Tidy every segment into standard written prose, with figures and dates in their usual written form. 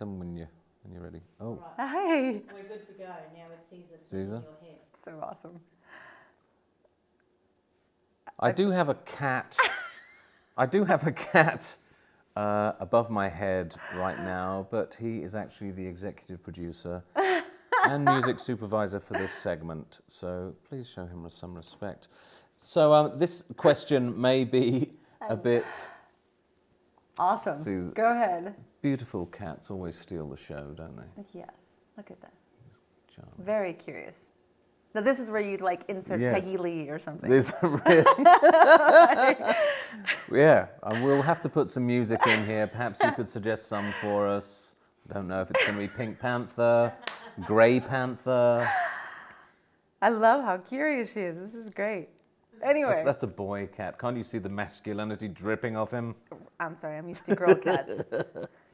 tell me when you're ready. Oh. Right. Hi. We're good to go. Now it's Caesar's Caesar? in your head. So awesome. I do have a cat. I do have a cat above my head right now, but he is actually the executive producer and music supervisor for this segment. So please show him some respect. So this question may be a bit... Awesome. See, Go ahead. beautiful cats always steal the show, don't they? Yes. Look at that. Charming. Very curious. Now this is where you'd like insert Yes. Peggy Lee or something. This really... Yeah, we'll have to put some music in here. Perhaps you could suggest some for us. I don't know if it's going to be Pink Panther, Grey Panther. I love how curious she is. This is great. Anyway. That's a boy cat. Can't you see the masculinity dripping off him? I'm sorry, I'm used to girl cats.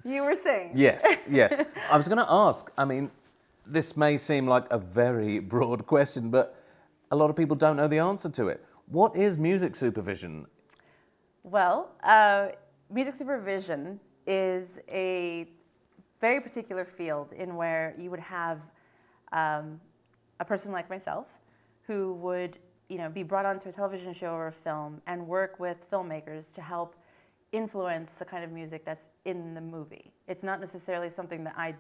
You were saying. Yes, yes. I was going to ask, I mean, this may seem like a very broad question, but a lot of people don't know the answer to it. What is music supervision? Well, music supervision is a very particular field in where you would have a person like myself who would, be brought onto a television show or a film and work with filmmakers to help influence the kind of music that's in the movie. It's not necessarily something that I,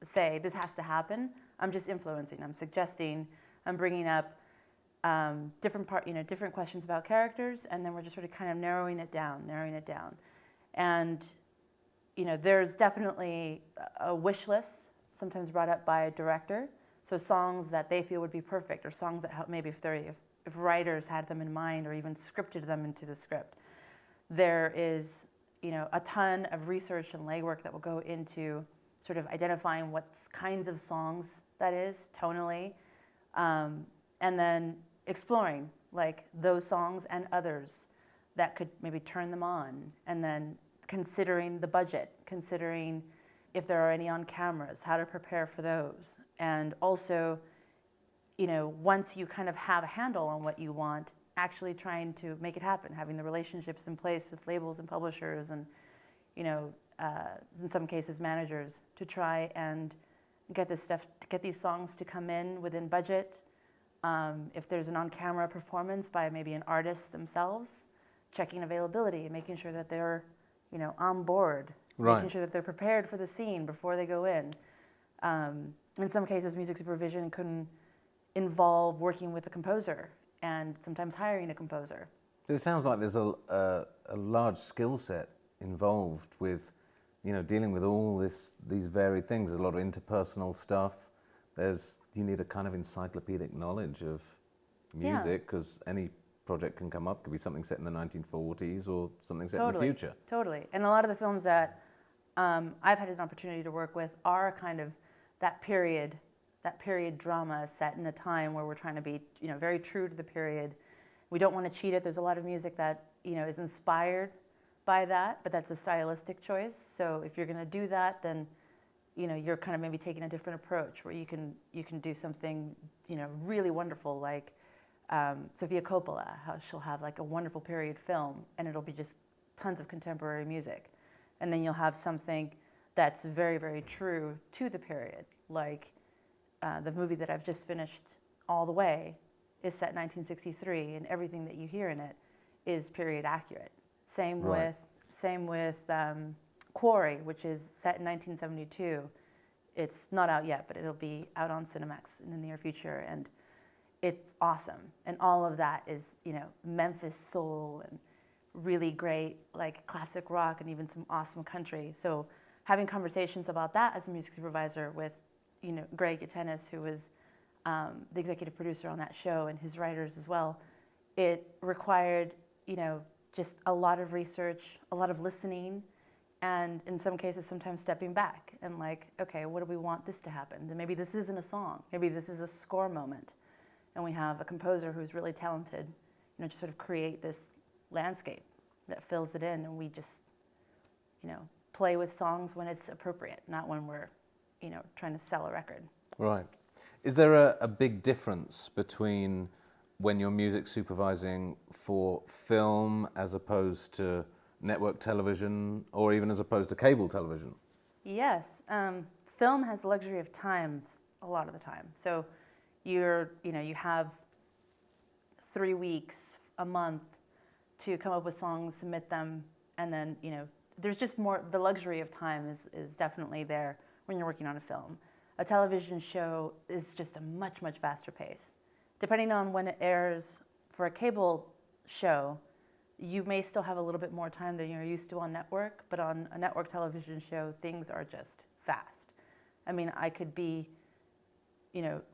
say this has to happen. I'm just influencing. I'm suggesting. I'm bringing up different questions about characters, and then we're just sort of kind of narrowing it down. And there's definitely a wish list, sometimes brought up by a director. So songs that they feel would be perfect, or songs that help, maybe if writers had them in mind, or even scripted them into the script. There is, a ton of research and legwork that will go into sort of identifying what kinds of songs that is tonally, and then exploring like those songs and others that could maybe turn them on, and then considering the budget, considering if there are any on cameras, how to prepare for those. And also, once you kind of have a handle on what you want, actually trying to make it happen, having the relationships in place with labels and publishers and, in some cases managers, to try and get these songs to come in within budget. If there's an on-camera performance by maybe an artist themselves, checking availability and making sure that they're, on board. Right. Making sure that they're prepared for the scene before they go in. In some cases, music supervision can involve working with a composer and sometimes hiring a composer. It sounds like there's a large skill set involved with, dealing with all these varied things. There's a lot of interpersonal stuff. You need a kind of encyclopedic knowledge of music, because any project can come up. Could be something set in the 1940s or something set in the future. Totally. And a lot of the films that I've had an opportunity to work with are kind of that period drama set in a time where we're trying to be, very true to the period. We don't want to cheat it. There's a lot of music that, is inspired by that, but that's a stylistic choice. So if you're going to do that, then, you're kind of maybe taking a different approach where you can do something, really wonderful, like Sofia Coppola, how she'll have like a wonderful period film and it'll be just tons of contemporary music. And then you'll have something that's very, very true to the period, like the movie that I've just finished, All the Way, is set in 1963, and everything that you hear in it is period accurate. Same with Quarry, which is set in 1972. It's not out yet, but it'll be out on Cinemax in the near future, and it's awesome. And all of that is, Memphis soul and really great, like classic rock and even some awesome country. So having conversations about that as a music supervisor with, Greg Yatenis, who was the executive producer on that show, and his writers as well, it required, just a lot of research, a lot of listening, and in some cases, sometimes stepping back and like, okay, what do we want this to happen? Then maybe this isn't a song. Maybe this is a score moment. And we have a composer who's really talented, to sort of create this landscape that fills it in, and we just, play with songs when it's appropriate, not when we're, trying to sell a record. Right. Is there a big difference between when you're music supervising for film as opposed to network television, or even as opposed to cable television? Yes. Film has the luxury of time a lot of the time. So you have 3 weeks, a month to come up with songs, submit them, and then, there's just more, the luxury of time is definitely there when you're working on a film. A television show is just a much, much faster pace. Depending on when it airs, for a cable show, you may still have a little bit more time than you're used to on network, but on a network television show, things are just fast. I mean,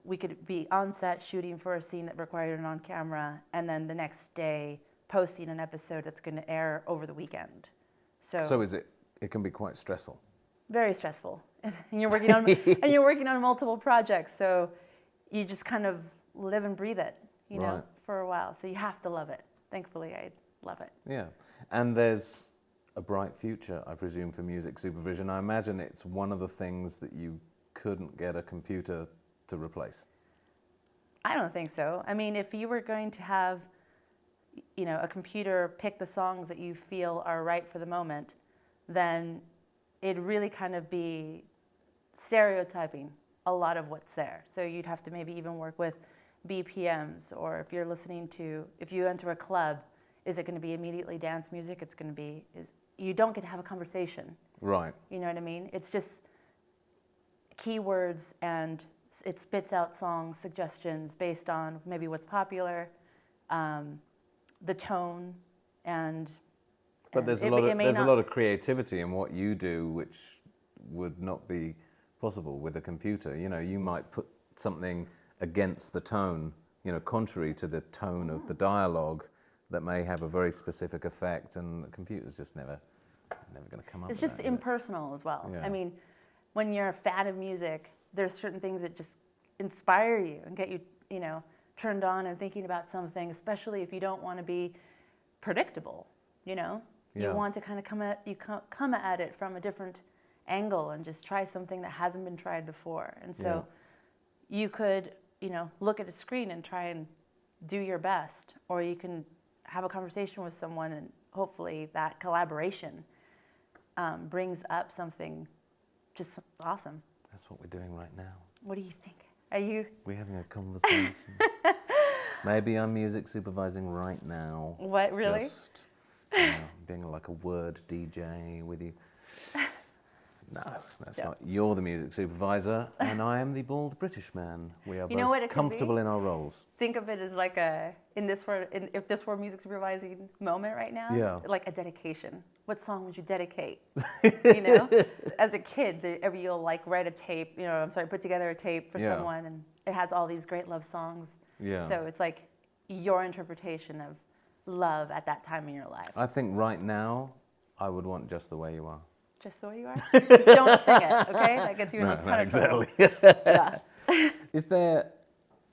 we could be on set shooting for a scene that required an on-camera, and then the next day posting an episode that's going to air over the weekend. So it can be quite stressful. Very stressful. And you're working on multiple projects, so you just kind of live and breathe it, Right. for a while. So you have to love it. Thankfully, I love it. Yeah. And there's a bright future, I presume, for music supervision. I imagine it's one of the things that you couldn't get a computer to replace. I don't think so. I mean, if you were going to have, a computer pick the songs that you feel are right for the moment, then it'd really kind of be stereotyping a lot of what's there. So you'd have to maybe even work with BPMs, or if you enter a club, is it going to be immediately dance music? You don't get to have a conversation. Right. You know what I mean? It's just keywords, and it spits out song suggestions based on maybe what's popular, the tone, But there's a lot of creativity in what you do, which would not be possible with a computer. You might put something against the tone, contrary to the tone of the dialogue, that may have a very specific effect, and the computer's just never going to come up It's with just that, impersonal as well. Yeah. I mean, when you're a fan of music, there's certain things that just inspire you and get you, turned on and thinking about something, especially if you don't want to be predictable, Yeah. You want to kind of come at it from a different angle and just try something that hasn't been tried before. And so you could, look at a screen and try and do your best, or you can have a conversation with someone, and hopefully that collaboration brings up something just awesome. That's what we're doing right now. What do you think? Are you? We're having a conversation. Maybe I'm music supervising right now. What, really? Just being like a word DJ with you. No, that's not. You're the music supervisor, and I am the bald British man. We are both comfortable in our roles. Think of it as like if this were a music supervising moment right now, like a dedication. What song would you dedicate? As a kid, you'll like write a tape, put together a tape for someone, and it has all these great love songs. Yeah. So it's like your interpretation of love at that time in your life. I think right now, I would want Just the Way You Are. Just the way you are? Just don't sing it, okay? That gets you in a ton of trouble. Yeah. Is there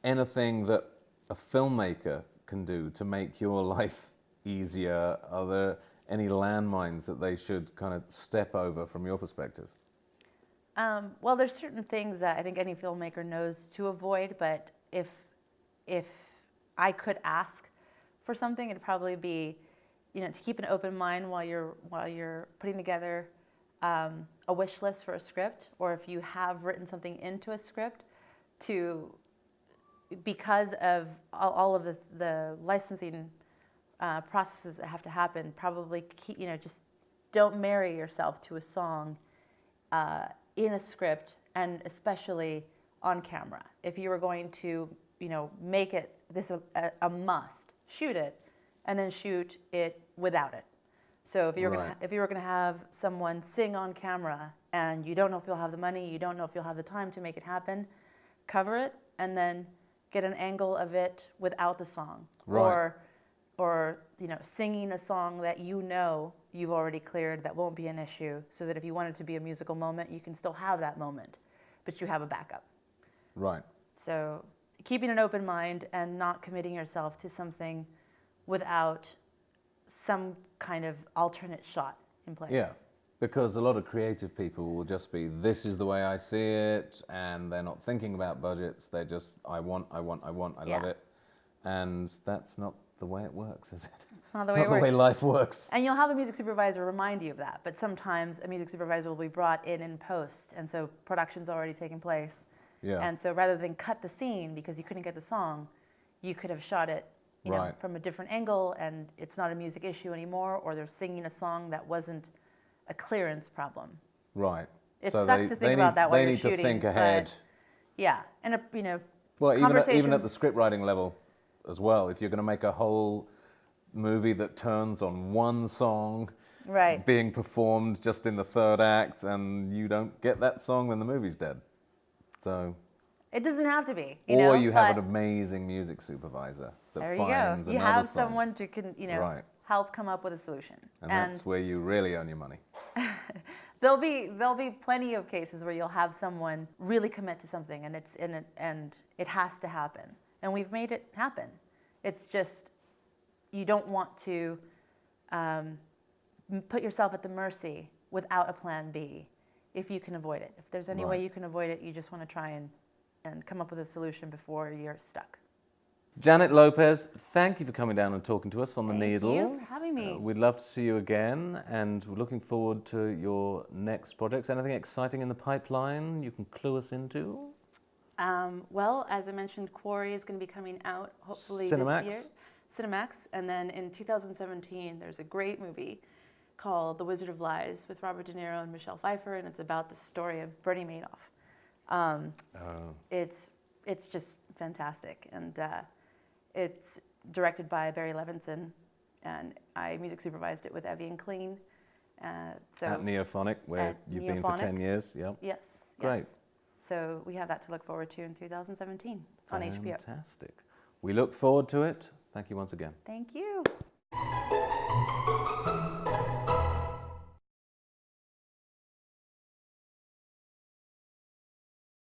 anything that a filmmaker can do to make your life easier? Are there any landmines that they should kind of step over from your perspective? Well, there's certain things that I think any filmmaker knows to avoid, but if I could ask for something, it'd probably be, to keep an open mind while you're putting together a wish list for a script, or if you have written something into a script, because of all of the licensing processes that have to happen, probably just don't marry yourself to a song in a script, and especially on camera. If you were going to make it a must, shoot it, and then shoot it without it. So if you were gonna have someone sing on camera and you don't know if you'll have the money, you don't know if you'll have the time to make it happen, cover it and then get an angle of it without the song, or singing a song that you've already cleared that won't be an issue, so that if you want it to be a musical moment, you can still have that moment, but you have a backup. Right. So keeping an open mind and not committing yourself to something without some kind of alternate shot in place. Yeah, because a lot of creative people will just be, this is the way I see it, and they're not thinking about budgets. They're just, I want, I love it. And that's not the way it works, is it? It's not the It's way not it the works. way life works. And you'll have a music supervisor remind you of that, but sometimes a music supervisor will be brought in post, and so production's already taken place. Yeah. And so rather than cut the scene because you couldn't get the song, you could have shot it, you know, Right. from a different angle, and it's not a music issue anymore, or they're singing a song that wasn't a clearance problem. Right. It So sucks to think about that while they you're need shooting. to think but ahead. yeah, and you know, Well, even at the conversations- script writing level as well. If you're going to make a whole movie that turns on one song right. being performed just in the third act, and you don't get that song, then the movie's dead. So, It doesn't have to be. or you have but an amazing music supervisor that there you finds go. You another have song. someone to Right. help come up with a solution. And that's where you really earn your money. There'll be plenty of cases where you'll have someone really commit to something, and it has to happen, and we've made it happen. It's just you don't want to put yourself at the mercy without a plan B if you can avoid it. If there's any way Right. you can avoid it, you just want to try and come up with a solution before you're stuck. Janet Lopez, thank you for coming down and talking to us on the Needle. Thank you for having me. We'd love to see you again, and we're looking forward to your next projects. Anything exciting in the pipeline you can clue us into? Well, as I mentioned, Quarry is going to be coming out hopefully Cinemax? this year. Cinemax. And then in 2017, there's a great movie called The Wizard of Lies with Robert De Niro and Michelle Pfeiffer, and it's about the story of Bernie Madoff. It's just fantastic, and it's directed by Barry Levinson, and I music supervised it with Evian Clean. So At Neophonic, where at you've been for Neophonic. 10 years. Yep. Yes. Great. Yes. So we have that to look forward to in 2017 on HBO. Fantastic. We look forward to it. Thank you once again. Thank you.